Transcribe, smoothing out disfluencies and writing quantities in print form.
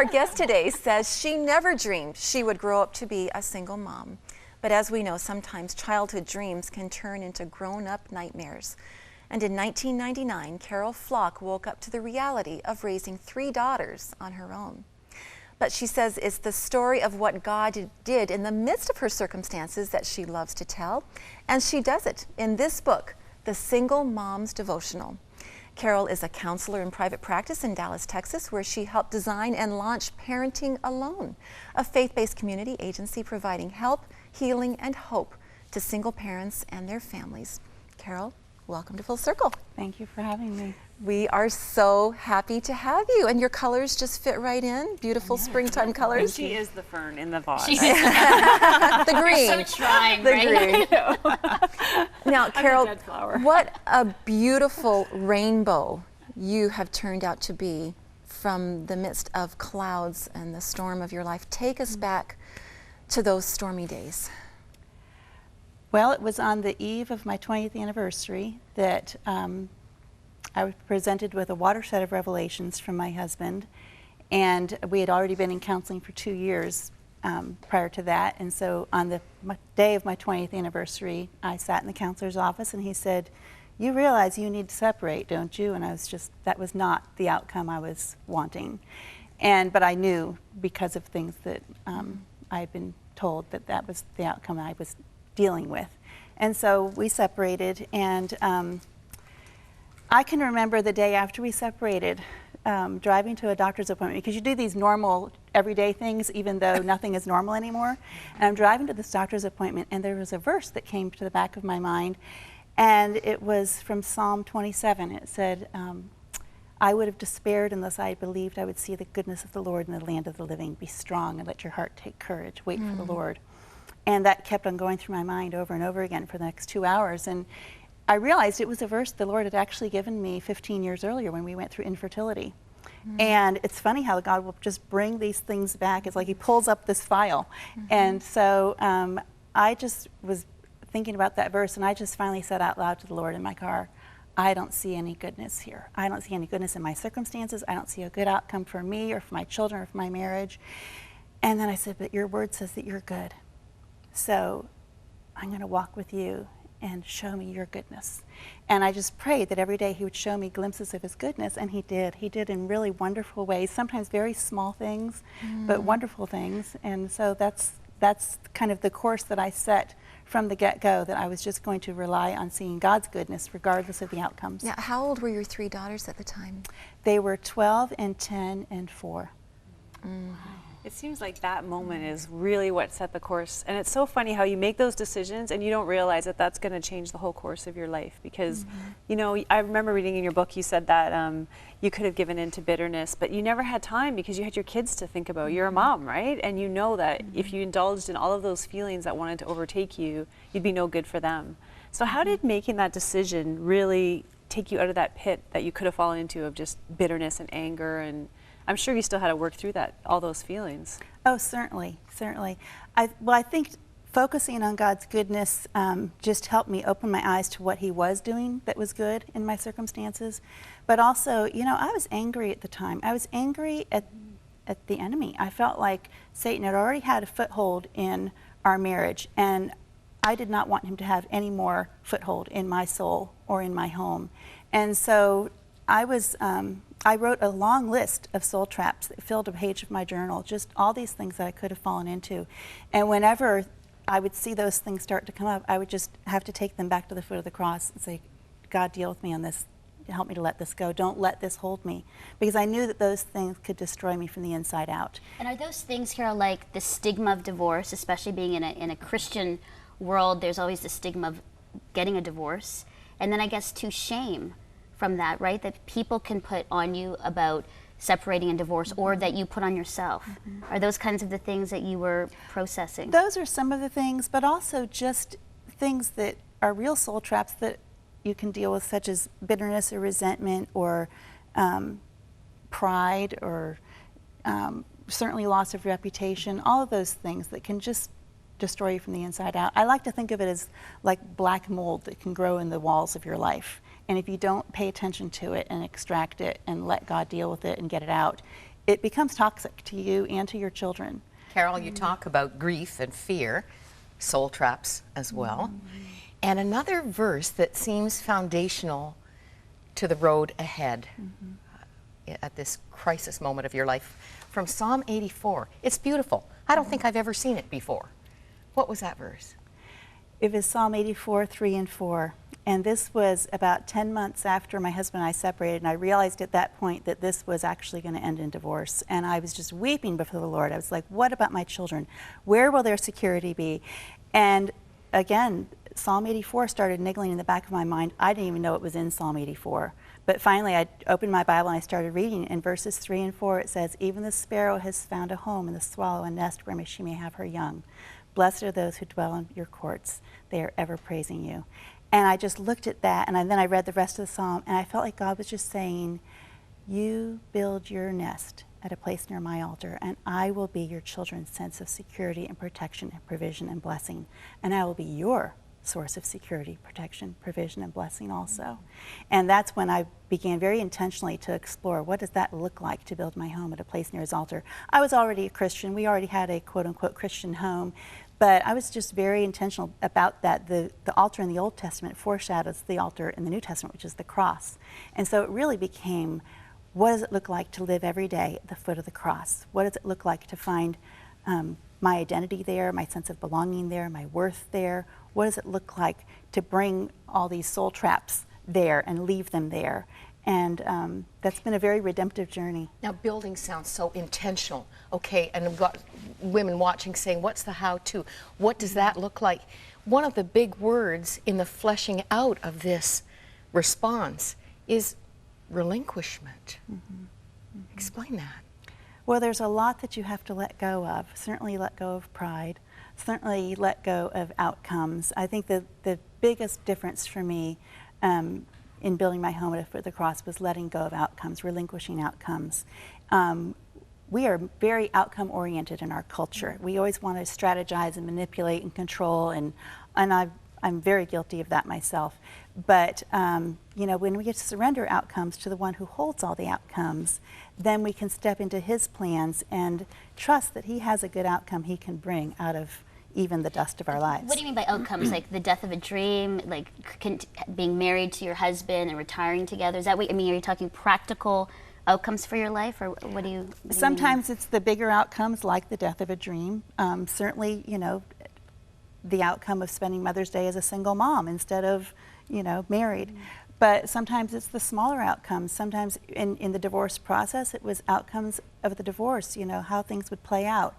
Our guest today says she never dreamed she would grow up to be a single mom. But as we know, sometimes childhood dreams can turn into grown-up nightmares. And in 1999, Carol Floch woke up to the reality of raising 3 daughters on her own. But she says it's the story of what God did in the midst of her circumstances that she loves to tell. And she does it in this book, The Single Mom's Devotional. Carol is a counselor in private practice in Dallas, Texas, where she helped design and launch Parenting Alone, a faith-based community agency providing help, healing, and hope to single parents and their families. Carol, welcome to Full Circle. Thank you for having me. We are so happy to have you, and your colors just fit right in. Beautiful springtime colors. She is the fern in the vase. The green. So trying, The right? green. Now, Carol, dead flower. what a beautiful rainbow you have turned out to be from the midst of clouds and the storm of your life. Take us back to those stormy days. Well, it was on the eve of my 20th anniversary that I was presented with a watershed of revelations from my husband, and we had already been in counseling for 2 years prior to that. And so on the day of my 20th anniversary, I sat in the counselor's office and he said, "You realize you need to separate, don't you?" And I was just, that was not the outcome I was wanting. But I knew because of things that I had been told that that was the outcome I was dealing with. And so we separated, and I can remember the day after we separated, driving to a doctor's appointment, because you do these normal everyday things even though nothing is normal anymore. And I'm driving to this doctor's appointment, and there was a verse that came to the back of my mind, and it was from Psalm 27. It said, "I would have despaired unless I had believed I would see the goodness of the Lord in the land of the living. Be strong and let your heart take courage. Wait for the Lord." And that kept on going through my mind over and over again for the next 2 hours. And I realized it was a verse the Lord had actually given me 15 years earlier when we went through infertility. And it's funny how God will just bring these things back. It's like he pulls up this file. And so I just was thinking about that verse, and I just finally said out loud to the Lord in my car, "I don't see any goodness here. I don't see any goodness in my circumstances. I don't see a good outcome for me or for my children or for my marriage." And then I said, "But your word says that you're good. So I'm going to walk with you and show me your goodness." And I just prayed that every day he would show me glimpses of his goodness, and he did. He did in really wonderful ways, sometimes very small things, but wonderful things. And so that's kind of the course that I set from the get-go, that I was just going to rely on seeing God's goodness regardless of the outcomes. Now, how old were your 3 daughters at the time? They were 12 and 10 and 4. It seems like that moment is really what set the course. And it's so funny how you make those decisions and you don't realize that that's going to change the whole course of your life. Because, you know, I remember reading in your book, you said that you could have given in to bitterness, but you never had time because you had your kids to think about. You're a mom, right? And you know that if you indulged in all of those feelings that wanted to overtake you, you'd be no good for them. So how did making that decision really take you out of that pit that you could have fallen into of just bitterness and anger? And I'm sure you still had to work through that, all those feelings. Oh, certainly, certainly. I think focusing on God's goodness just helped me open my eyes to what he was doing that was good in my circumstances. But also, you know, I was angry at the time. I was angry at the enemy. I felt like Satan had already had a foothold in our marriage, and I did not want him to have any more foothold in my soul or in my home. And so I wrote a long list of soul traps that filled a page of my journal, just all these things that I could have fallen into. And whenever I would see those things start to come up, I would just have to take them back to the foot of the cross and say, "God, deal with me on this. Help me to let this go. Don't let this hold me." Because I knew that those things could destroy me from the inside out. And are those things, Carol, like the stigma of divorce, especially being in a Christian world, there's always the stigma of getting a divorce. And then I guess too, shame from that, right? That people can put on you about separating and divorce, or that you put on yourself. Are those kinds of the things that you were processing? Those are some of the things, but also just things that are real soul traps that you can deal with, such as bitterness or resentment or pride or certainly loss of reputation, all of those things that can just destroy you from the inside out. I like to think of it as like black mold that can grow in the walls of your life. And if you don't pay attention to it and extract it and let God deal with it and get it out, it becomes toxic to you and to your children. Carol, you talk about grief and fear, soul traps as well. And another verse that seems foundational to the road ahead at this crisis moment of your life, from Psalm 84. It's beautiful. I don't think I've ever seen it before. What was that verse? It was Psalm 84, 3 and 4. And this was about 10 months after my husband and I separated, and I realized at that point that this was actually going to end in divorce. And I was just weeping before the Lord. I was like, what about my children? Where will their security be? And again, Psalm 84 started niggling in the back of my mind. I didn't even know it was in Psalm 84. But finally, I opened my Bible and I started reading. In verses 3 and 4, it says, even the sparrow has found a home, and the swallow a nest where she may have her young. Blessed are those who dwell in your courts. They are ever praising you. And I just looked at that, and then I read the rest of the psalm, and I felt like God was just saying, you build your nest at a place near my altar, and I will be your children's sense of security and protection and provision and blessing. And I will be your source of security, protection, provision, and blessing also. And that's when I began very intentionally to explore, what does that look like to build my home at a place near his altar? I was already a Christian. We already had a quote-unquote Christian home. But I was just very intentional about that. The altar in the Old Testament foreshadows the altar in the New Testament, which is the cross. And so it really became, what does it look like to live every day at the foot of the cross? What does it look like to find my identity there, my sense of belonging there, my worth there? What does it look like to bring all these soul traps there and leave them there? And that's been a very redemptive journey. Now, building sounds so intentional, okay, and I've got women watching saying, what's the how-to? What does that look like? One of the big words in the fleshing out of this response is relinquishment. Explain that. Well, there's a lot that you have to let go of. Certainly let go of pride. Certainly let go of outcomes. I think the biggest difference for me in building my home at the foot of the cross was letting go of outcomes, relinquishing outcomes. We are very outcome oriented in our culture. We always want to strategize and manipulate and control, and I'm very guilty of that myself. But you know, when we get to surrender outcomes to the one who holds all the outcomes, then we can step into his plans and trust that he has a good outcome he can bring out of even the dust of our lives. What do you mean by outcomes? Like the death of a dream, like being married to your husband and retiring together? Is that what, I mean, are you talking practical outcomes for your life, or what do you Sometimes it's the bigger outcomes, like the death of a dream. Certainly, you know, the outcome of spending Mother's Day as a single mom instead of, you know, married. But sometimes it's the smaller outcomes. Sometimes in the divorce process, it was outcomes of the divorce, you know, how things would play out.